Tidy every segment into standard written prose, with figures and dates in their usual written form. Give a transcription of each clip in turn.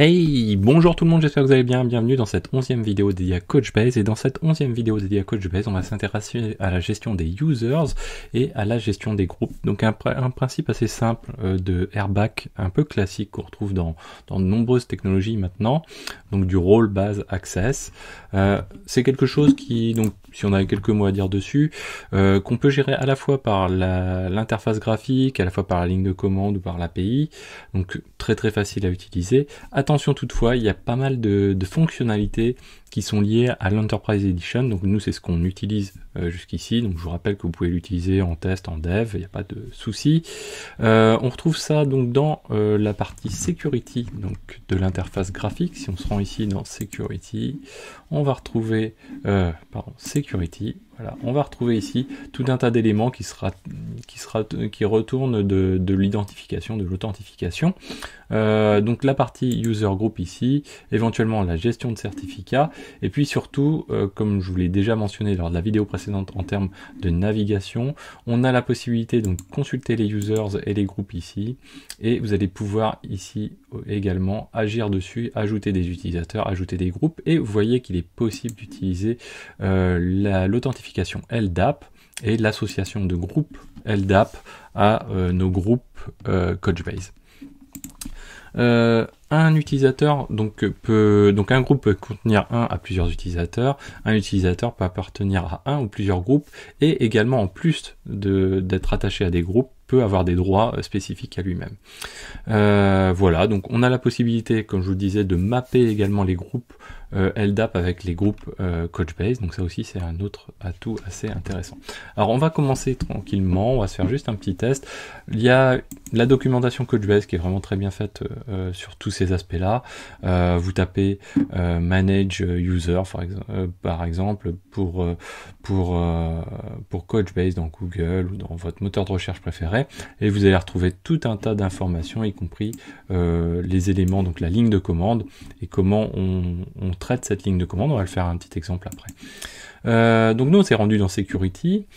Hey, bonjour tout le monde, j'espère que vous allez bien, bienvenue dans cette 11e vidéo dédiée à Couchbase. Et dans cette 11e vidéo dédiée à Couchbase, on va s'intéresser à la gestion des users et à la gestion des groupes. Donc un principe assez simple de RBAC, un peu classique qu'on retrouve dans de nombreuses technologies maintenant, donc du role base access. C'est quelque chose qui, donc si on a quelques mots à dire dessus, qu'on peut gérer à la fois par l'interface graphique, à la fois par la ligne de commande ou par l'API, donc très facile à utiliser. Attention toutefois, il y a pas mal de fonctionnalités qui sont liées à l'Enterprise Edition, donc nous c'est ce qu'on utilise jusqu'ici, donc je vous rappelle que vous pouvez l'utiliser en test, en dev, il n'y a pas de souci. On retrouve ça donc dans la partie Security donc de l'interface graphique. Si on se rend ici dans Security, on va retrouver Security. Voilà, on va retrouver ici tout un tas d'éléments qui retournent de l'identification, de l'authentification. Donc la partie user group ici, éventuellement la gestion de certificats, et puis surtout, comme je vous l'ai déjà mentionné lors de la vidéo précédente en termes de navigation, on a la possibilité donc de consulter les users et les groupes ici, et vous allez pouvoir ici également agir dessus, ajouter des utilisateurs, ajouter des groupes, et vous voyez qu'il est possible d'utiliser l'authentification LDAP et l'association de groupes LDAP à nos groupes Couchbase. Un utilisateur donc un groupe peut contenir un à plusieurs utilisateurs, un utilisateur peut appartenir à un ou plusieurs groupes, et également en plus d'être attaché à des groupes, peut avoir des droits spécifiques à lui-même. Voilà, donc on a la possibilité, comme je vous le disais, de mapper également les groupes LDAP avec les groupes Couchbase, donc ça aussi c'est un autre atout assez intéressant. Alors on va commencer tranquillement, on va se faire juste un petit test. Il y a la documentation Couchbase qui est vraiment très bien faite sur tous ces aspects-là. Vous tapez Manage User par exemple pour Couchbase dans Google ou dans votre moteur de recherche préféré, et vous allez retrouver tout un tas d'informations, y compris les éléments, donc la ligne de commande et comment on traite cette ligne de commande. On va le faire un petit exemple après. Donc nous on s'est rendu dans Security.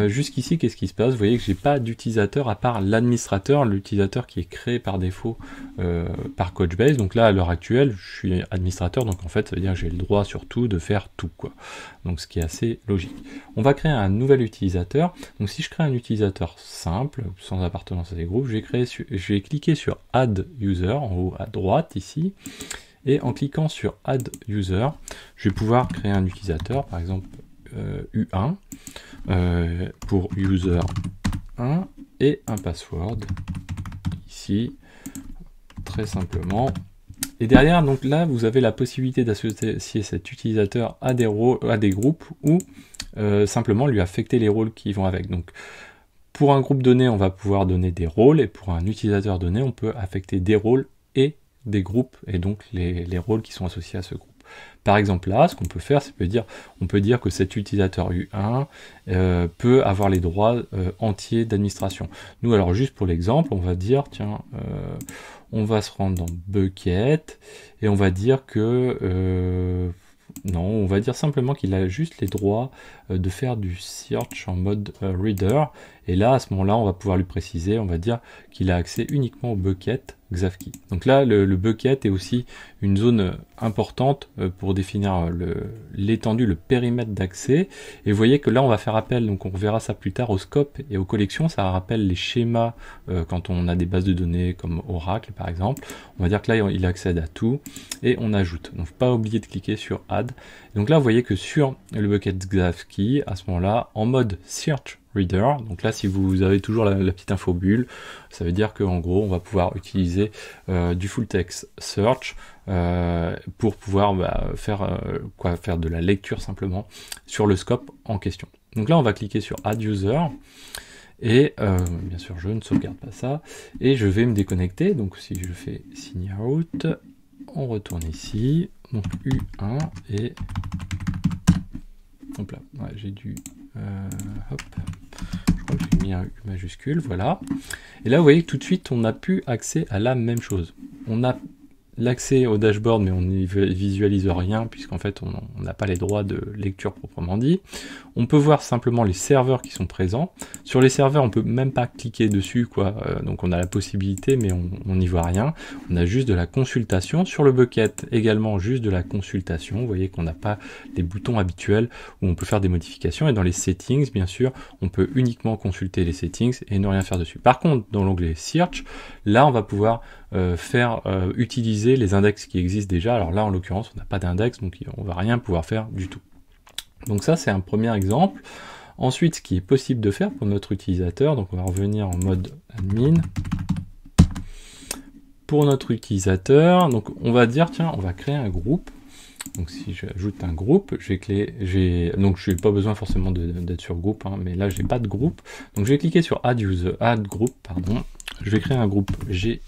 Jusqu'ici, qu'est-ce qui se passe? Vous voyez que j'ai pas d'utilisateur à part l'administrateur, l'utilisateur qui est créé par défaut par Couchbase. Donc là à l'heure actuelle je suis administrateur, donc en fait ça veut dire que j'ai le droit sur tout de faire tout, quoi. Donc ce qui est assez logique. On va créer un nouvel utilisateur. Donc si je crée un utilisateur simple sans appartenance à des groupes, je vais cliquer sur Add User en haut à droite ici. Et en cliquant sur Add User, je vais pouvoir créer un utilisateur, par exemple U1, pour User 1, et un password, ici, très simplement. Et derrière, donc là, vous avez la possibilité d'associer cet utilisateur à des groupes, ou simplement lui affecter les rôles qui vont avec. Donc, pour un groupe donné, on va pouvoir donner des rôles, et pour un utilisateur donné, on peut affecter des rôles et des groupes, et donc les rôles qui sont associés à ce groupe. Par exemple là, ce qu'on peut faire, c'est on peut dire que cet utilisateur U1 peut avoir les droits entiers d'administration. Nous, alors juste pour l'exemple, on va dire, tiens, on va se rendre dans Bucket, et on va dire que non, on va dire simplement qu'il a juste les droits de faire du search en mode reader, et là, à ce moment-là, on va pouvoir lui préciser, on va dire qu'il a accès uniquement au bucket Xavki. Donc là, le bucket est aussi une zone importante pour définir l'étendue, le périmètre d'accès, et vous voyez que là, on va faire appel, donc on verra ça plus tard, au scope et aux collections. Ça rappelle les schémas quand on a des bases de données comme Oracle, par exemple. On va dire que là, il accède à tout, et on ajoute. Donc, pas oublier de cliquer sur Add. Donc là, vous voyez que sur le bucket Xavki, à ce moment-là, en mode Search Reader, donc là si vous avez toujours la petite info bulle, ça veut dire qu'en gros on va pouvoir utiliser du full text search pour pouvoir faire de la lecture simplement sur le scope en question. Donc là on va cliquer sur Add User, et bien sûr je ne sauvegarde pas ça, et je vais me déconnecter. Donc si je fais Sign Out, on retourne ici, donc U1, et hop là, ouais, j'ai dû hop, je crois que j'ai mis un U majuscule, voilà. Et là vous voyez que tout de suite on n'a plus accès à la même chose. On a l'accès au dashboard, mais on n'y visualise rien, puisqu'en fait on n'a pas les droits de lecture proprement dit. On peut voir simplement les serveurs qui sont présents. Sur les serveurs, on peut même pas cliquer dessus, quoi. Donc on a la possibilité, mais on n'y voit rien. On a juste de la consultation. Sur le bucket, également juste de la consultation. Vous voyez qu'on n'a pas les boutons habituels où on peut faire des modifications. Et dans les settings, bien sûr, on peut uniquement consulter les settings et ne rien faire dessus. Par contre, dans l'onglet Search, là, on va pouvoir utiliser les index qui existent déjà. Alors là, en l'occurrence, on n'a pas d'index, donc on va rien pouvoir faire du tout. Donc ça, c'est un premier exemple. Ensuite, ce qui est possible de faire pour notre utilisateur, donc on va revenir en mode admin. Pour notre utilisateur, donc on va dire, tiens, on va créer un groupe. Donc si j'ajoute un groupe, donc je n'ai pas besoin forcément d'être sur groupe, hein, mais là j'ai pas de groupe. Donc je vais cliquer sur add group, pardon. Je vais créer un groupe G1.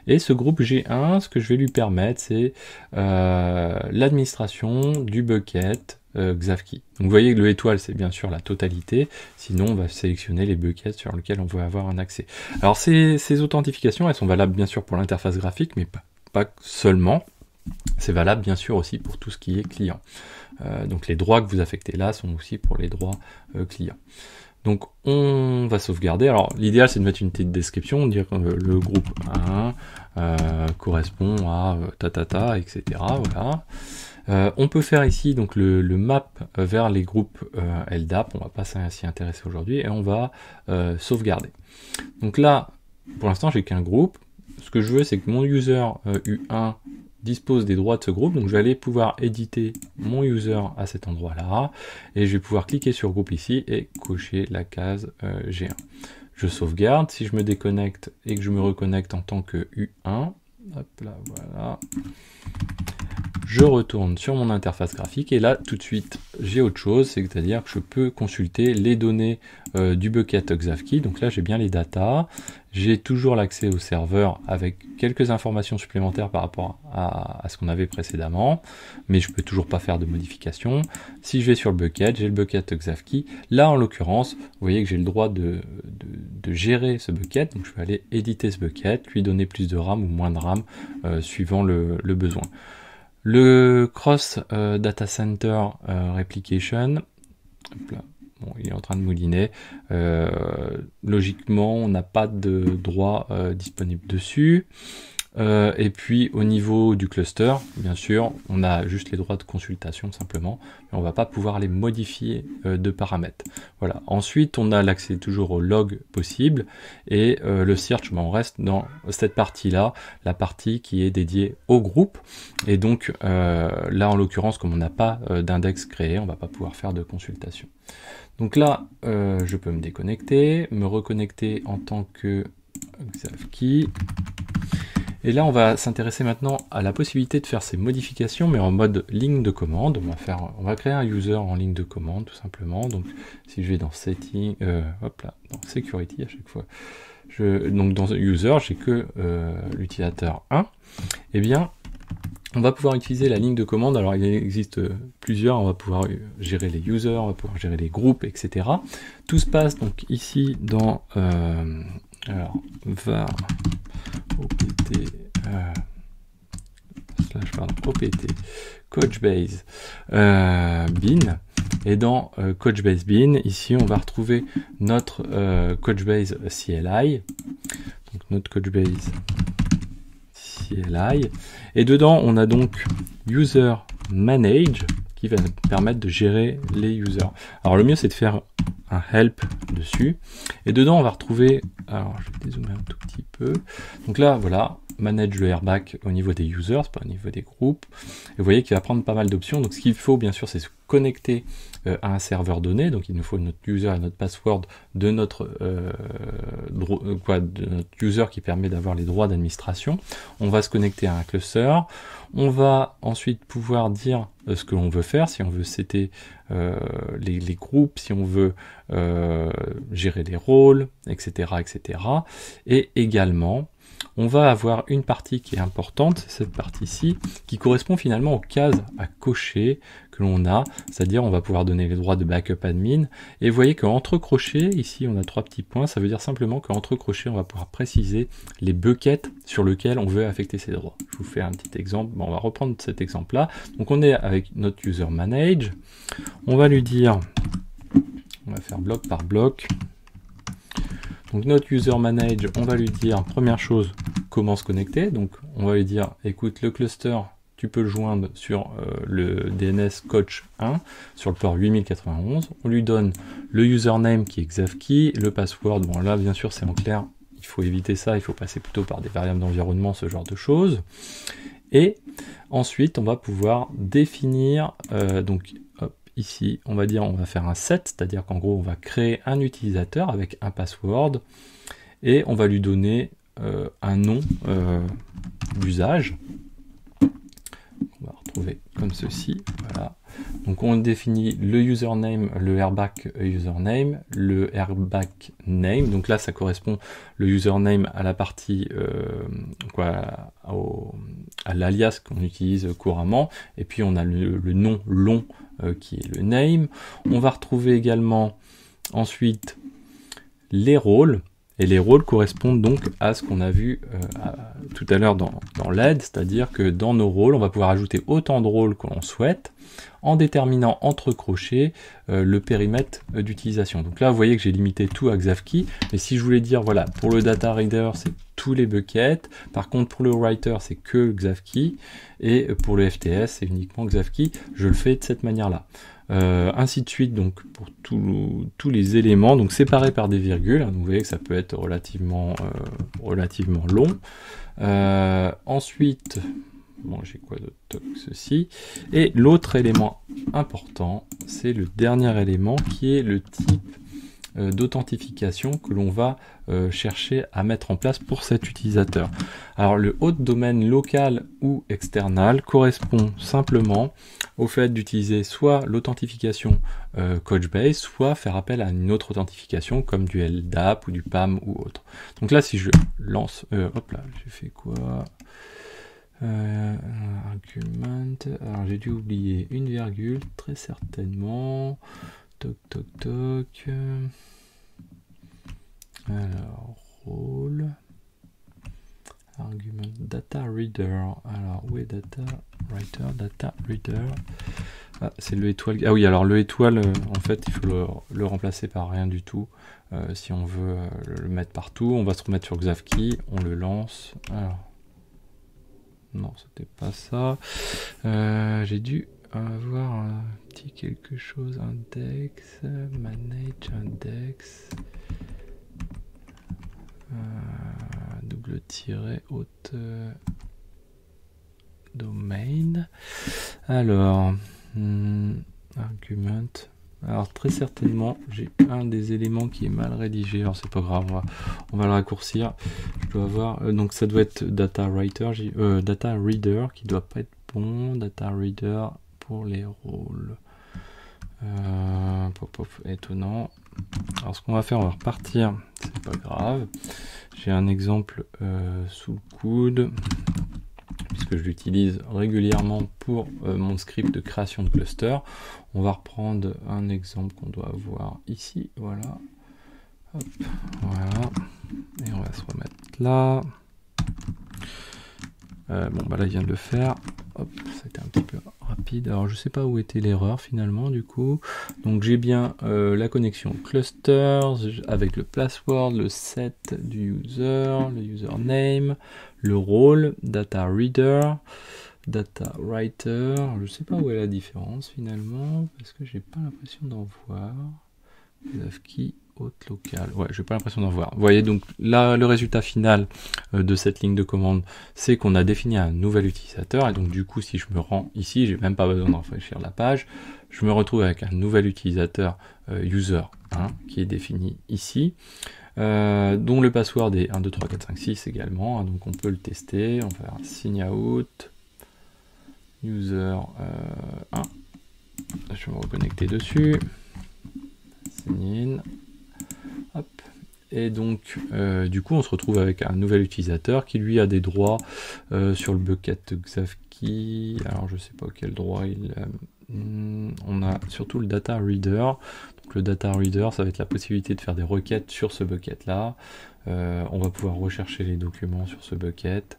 Et ce groupe G1, ce que je vais lui permettre, c'est l'administration du bucket Xavki. Donc vous voyez que le étoile, c'est bien sûr la totalité. Sinon, on va sélectionner les buckets sur lesquels on veut avoir un accès. Alors ces authentifications, elles sont valables bien sûr pour l'interface graphique, mais pas seulement. C'est valable bien sûr aussi pour tout ce qui est client. Donc les droits que vous affectez là sont aussi pour les droits clients. Donc on va sauvegarder. Alors l'idéal c'est de mettre une petite description, dire que le groupe 1 correspond à etc. Voilà. On peut faire ici donc le map vers les groupes LDAP. On va pas s'y intéresser aujourd'hui et on va sauvegarder. Donc là, pour l'instant j'ai qu'un groupe. Ce que je veux c'est que mon user U1 dispose des droits de ce groupe, donc je vais aller pouvoir éditer mon user à cet endroit là et je vais pouvoir cliquer sur groupe ici et cocher la case G1. Je sauvegarde. Si je me déconnecte et que je me reconnecte en tant que U1, hop là, voilà, je retourne sur mon interface graphique et là tout de suite j'ai autre chose, c'est-à-dire que je peux consulter les données du bucket Xavki. Donc là j'ai bien les datas, j'ai toujours l'accès au serveur avec quelques informations supplémentaires par rapport à ce qu'on avait précédemment, mais je peux toujours pas faire de modification. Si je vais sur le bucket, j'ai le bucket Xavki. Là en l'occurrence, vous voyez que j'ai le droit de gérer ce bucket, donc je vais aller éditer ce bucket, lui donner plus de RAM ou moins de RAM suivant le besoin. Le cross data center replication, hop là, bon, il est en train de mouliner. Logiquement, on n'a pas de droit disponible dessus. Et puis au niveau du cluster, bien sûr, on a juste les droits de consultation simplement, mais on va pas pouvoir les modifier de paramètres. Voilà. Ensuite, on a l'accès toujours au log possible et le search, on reste dans cette partie-là, la partie qui est dédiée au groupe. Et donc là, en l'occurrence, comme on n'a pas d'index créé, on va pas pouvoir faire de consultation. Donc là, je peux me déconnecter, me reconnecter en tant que Xavki. Et là, on va s'intéresser maintenant à la possibilité de faire ces modifications, mais en mode ligne de commande. On va créer un user en ligne de commande, tout simplement. Donc, si je vais dans Setting, hop là, dans Security à chaque fois. Donc, dans User, j'ai que l'utilisateur 1. Eh bien, on va pouvoir utiliser la ligne de commande. Alors, il existe plusieurs. On va pouvoir gérer les users, on va pouvoir gérer les groupes, etc. Tout se passe donc ici dans alors var opt opt Couchbase bin, et dans Couchbase bin ici on va retrouver notre Couchbase CLI, donc notre Couchbase CLI, et dedans on a donc user manage qui va nous permettre de gérer les users. Alors le mieux c'est de faire un help dessus, et dedans on va retrouver, alors je vais dézoomer un tout petit peu, donc là voilà, manage le airbag au niveau des users, pas au niveau des groupes, et vous voyez qu'il va prendre pas mal d'options. Donc ce qu'il faut bien sûr c'est se connecter à un serveur donné, donc il nous faut notre user et notre password de notre user qui permet d'avoir les droits d'administration. On va se connecter à un cluster, on va ensuite pouvoir dire ce que l'on veut faire, si on veut setter les groupes, si on veut gérer les rôles, etc., etc. Et également on va avoir une partie qui est importante, c'est cette partie-ci, qui correspond finalement aux cases à cocher que l'on a, c'est-à-dire on va pouvoir donner les droits de backup admin, et vous voyez qu'entre crochets, ici on a 3 petits points, ça veut dire simplement qu'entre crochets, on va pouvoir préciser les buckets sur lesquels on veut affecter ces droits. Je vous fais un petit exemple, bon, on va reprendre cet exemple-là. Donc on est avec notre user manage, on va lui dire, on va faire bloc par bloc. Donc notre user manage, on va lui dire, première chose, comment se connecter. Donc on va lui dire, écoute, le cluster, tu peux le joindre sur le DNS coach 1, sur le port 8091. On lui donne le username qui est Xavkey, le password, bon là bien sûr c'est en clair, il faut éviter ça, il faut passer plutôt par des variables d'environnement, ce genre de choses. Et ensuite on va pouvoir définir, donc hop, ici, on va dire, on va faire un set, c'est-à-dire qu'en gros, on va créer un utilisateur avec un password et on va lui donner un nom d'usage. On va retrouver comme ceci, voilà. Donc on définit le username, le airbag username, le airbag name. Donc là, ça correspond le username à la partie, à l'alias qu'on utilise couramment. Et puis on a le nom long qui est le name. On va retrouver également ensuite les rôles. Et les rôles correspondent donc à ce qu'on a vu tout à l'heure dans l'aide, c'est-à-dire que dans nos rôles, on va pouvoir ajouter autant de rôles que l'on souhaite, en déterminant entre crochets le périmètre d'utilisation. Donc là, vous voyez que j'ai limité tout à Xavkey, mais si je voulais dire, voilà, pour le data reader, c'est tous les buckets, par contre pour le writer, c'est que Xavkey, et pour le FTS, c'est uniquement Xavkey, je le fais de cette manière-là. Ainsi de suite, donc pour tous les éléments, donc séparés par des virgules, donc vous voyez que ça peut être relativement long. Ensuite, bon, j'ai quoi d'autre? Ceci. Et l'autre élément important, c'est le dernier élément qui est le type d'authentification que l'on va chercher à mettre en place pour cet utilisateur. Alors le haut de domaine local ou external correspond simplement au fait d'utiliser soit l'authentification Couchbase, soit faire appel à une autre authentification comme du LDAP ou du PAM ou autre. Donc là si je lance, hop là, j'ai fait quoi? Argument, alors j'ai dû oublier une virgule, très certainement. Toc toc toc. Alors, rôle. Argument data reader. Alors, où est data writer? Data reader. Ah, c'est le étoile. Ah oui, alors le étoile, en fait, il faut le remplacer par rien du tout. Si on veut le mettre partout, on va se remettre sur Xavkey, on le lance. Alors, non, c'était pas ça. J'ai dû avoir un petit quelque chose, index, manage index, double tiret haute domain. Alors, argument. Alors très certainement, j'ai un des éléments qui est mal rédigé. Alors c'est pas grave, on va le raccourcir. Je dois avoir, donc ça doit être data writer, data reader qui doit pas être bon. Data reader pour les rôles. Étonnant. Alors ce qu'on va faire, on va repartir. C'est pas grave. J'ai un exemple sous le coude, puisque je l'utilise régulièrement pour mon script de création de cluster. On va reprendre un exemple qu'on doit avoir ici, voilà. Hop, voilà. Et on va se remettre là. Bon, bah là, il vient de le faire. Hop, c'était un petit peu rapide. Alors, je sais pas où était l'erreur finalement, du coup. Donc, j'ai bien la connexion clusters avec le password, le set du user, le username, le rôle, data reader, data writer. Je sais pas où est la différence finalement, parce que j'ai pas l'impression d'en voir. Xavkey haute locale. Ouais, j'ai pas l'impression d'en voir. Vous voyez, donc là, le résultat final de cette ligne de commande, c'est qu'on a défini un nouvel utilisateur. Et donc, du coup, si je me rends ici, j'ai même pas besoin de rafraîchir la page. Je me retrouve avec un nouvel utilisateur user 1 qui est défini ici. Dont le password est 1, 2, 3, 4, 5, 6 également. Donc, on peut le tester. On va faire un sign out. User 1. Je vais me reconnecter dessus. Sign in. Hop. Et donc, du coup, on se retrouve avec un nouvel utilisateur qui lui a des droits sur le bucket Xavki. Alors, je sais pas quel droit il a. On a surtout le data reader. Donc, le data reader, ça va être la possibilité de faire des requêtes sur ce bucket là. On va pouvoir rechercher les documents sur ce bucket.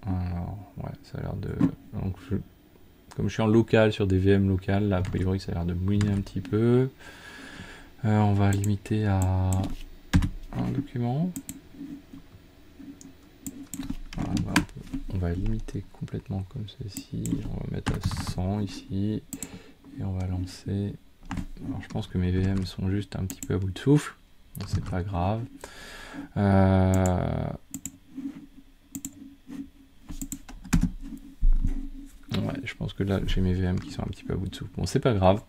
Alors, ouais, ça a l'air de. Donc, comme je suis en local sur des VM locales, là, a priori, ça a l'air de mouiner un petit peu. On va limiter à un document. Voilà, on va limiter complètement comme ceci. On va mettre à 100 ici. Et on va lancer. Alors, je pense que mes VM sont juste un petit peu à bout de souffle. C'est pas grave. Ouais, je pense que là j'ai mes VM qui sont un petit peu à bout de souffle. Bon, c'est pas grave.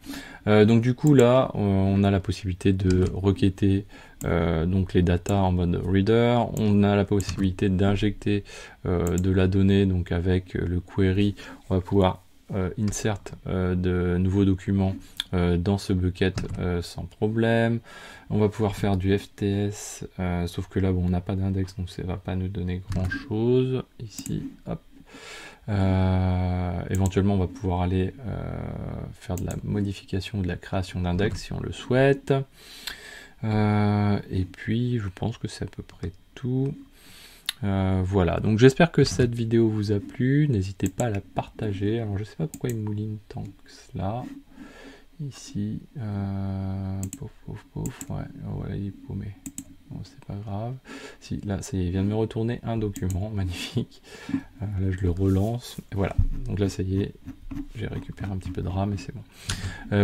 Donc du coup là, on a la possibilité de requêter donc les data en mode reader. On a la possibilité d'injecter de la donnée, donc avec le query, on va pouvoir insert de nouveaux documents dans ce bucket sans problème. On va pouvoir faire du FTS, sauf que là bon, on n'a pas d'index, donc ça va pas nous donner grand chose. Ici, hop. Éventuellement on va pouvoir aller faire de la modification ou de la création d'index si on le souhaite, et puis je pense que c'est à peu près tout. Voilà, donc j'espère que cette vidéo vous a plu, n'hésitez pas à la partager. Alors je sais pas pourquoi il mouline tant que cela ici, ouais, voilà, il est paumé. Bon, c'est pas grave. Si, là, ça y est, il vient de me retourner un document, magnifique. Là, je le relance. Et voilà, donc là, ça y est, j'ai récupéré un petit peu de RAM et c'est bon.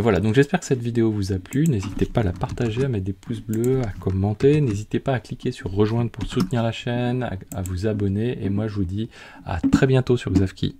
Voilà, donc j'espère que cette vidéo vous a plu. N'hésitez pas à la partager, à mettre des pouces bleus, à commenter. N'hésitez pas à cliquer sur rejoindre pour soutenir la chaîne, à vous abonner. Et moi, je vous dis à très bientôt sur Xavki.